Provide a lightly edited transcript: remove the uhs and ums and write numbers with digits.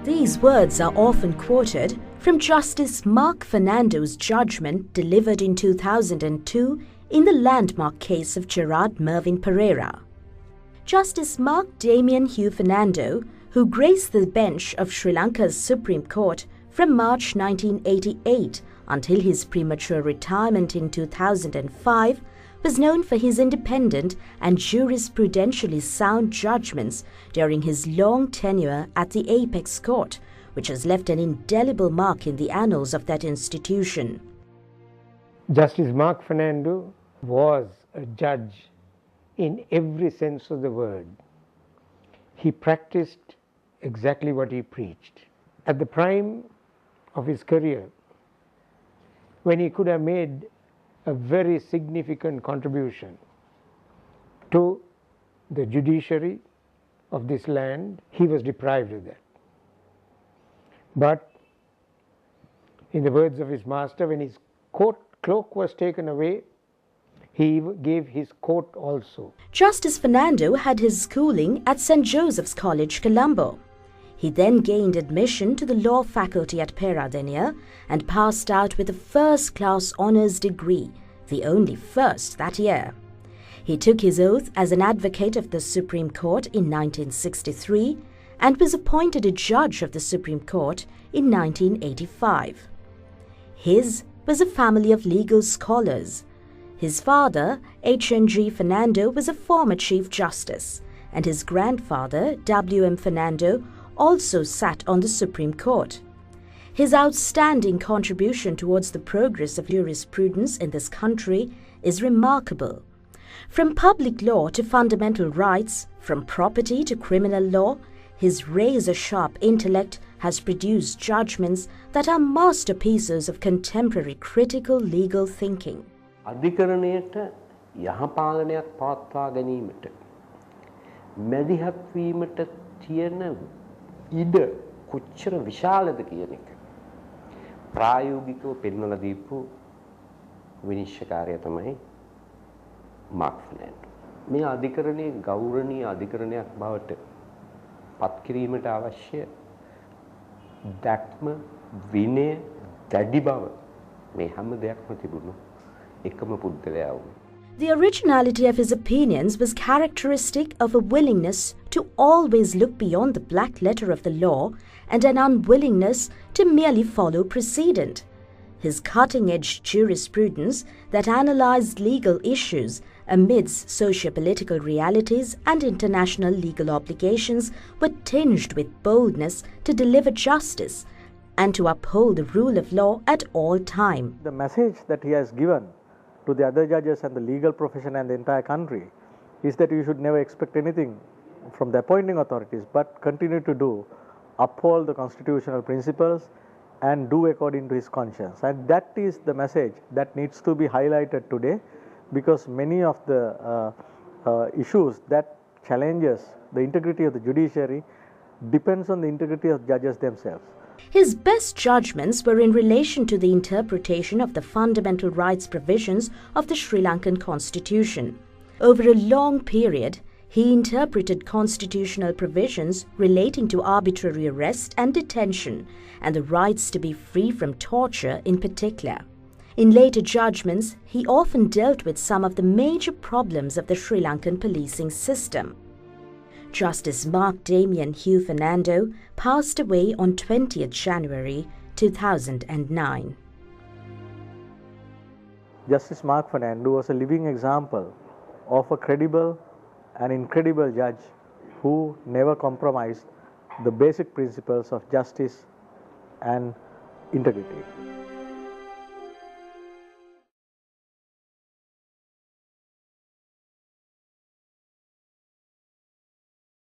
These words are often quoted from Justice Mark Fernando's judgment delivered in 2002 in the landmark case of Gerard Mervyn Pereira. Justice Mark Damien Hugh Fernando, who graced the bench of Sri Lanka's Supreme Court from March 1988 until his premature retirement in 2005, was known for his independent and jurisprudentially sound judgments during his long tenure at the Apex Court, which has left an indelible mark in the annals of that institution. Justice Mark Fernando was a judge in every sense of the word. He practiced exactly what he preached. At the prime of his career, when he could have made a very significant contribution to the judiciary of this land, he was deprived of that. But in the words of his master, when his court cloak was taken away, he gave his coat also. Justice Fernando had his schooling at St. Joseph's College, Colombo. He then gained admission to the law faculty at Peradeniya and passed out with a first-class honours degree, the only first that year. He took his oath as an advocate of the Supreme Court in 1963 and was appointed a judge of the Supreme Court in 1985. His was a family of legal scholars. His father, H.N.G. Fernando, was a former Chief Justice, and his grandfather, W.M. Fernando, also sat on the Supreme Court. His outstanding contribution towards the progress of jurisprudence in this country is remarkable. From public law to fundamental rights, from property to criminal law, his razor-sharp intellect has produced judgments that are masterpieces of contemporary critical legal thinking. අධිකරණයට යහපාලනයක් පවත්වා ගැනීමට මැදිහත් වීමට තියෙන ඉඩ කොච්චර විශාලද කියන එක ප්‍රායෝගිකව පෙන්වලා දීපු විනිශ්චයකාරයා තමයි මාර්ක් ෆර්නැන්ඩෝ. මේ අධිකරණයේ ගෞරවනීය අධිකරණයක් බවට පත් කිරීමට අවශ්‍ය දැක්ම විනය දැඩි බව මේ හැම දෙයක්ම තිබුණා. The originality of his opinions was characteristic of a willingness to always look beyond the black letter of the law and an unwillingness to merely follow precedent. His cutting-edge jurisprudence that analyzed legal issues amidst socio-political realities and international legal obligations were tinged with boldness to deliver justice and to uphold the rule of law at all time. The message that he has given to the other judges and the legal profession and the entire country is that you should never expect anything from the appointing authorities, but continue to uphold the constitutional principles and do according to his conscience. And that is the message that needs to be highlighted today, because many of the issues that challenges the integrity of the judiciary depends on the integrity of judges themselves. His best judgments were in relation to the interpretation of the fundamental rights provisions of the Sri Lankan Constitution. Over a long period, he interpreted constitutional provisions relating to arbitrary arrest and detention and the rights to be free from torture in particular. In later judgments, he often dealt with some of the major problems of the Sri Lankan policing system. Justice Mark Damien Hugh Fernando passed away on 20th January 2009. Justice Mark Fernando was a living example of a credible and incredible judge who never compromised the basic principles of justice and integrity.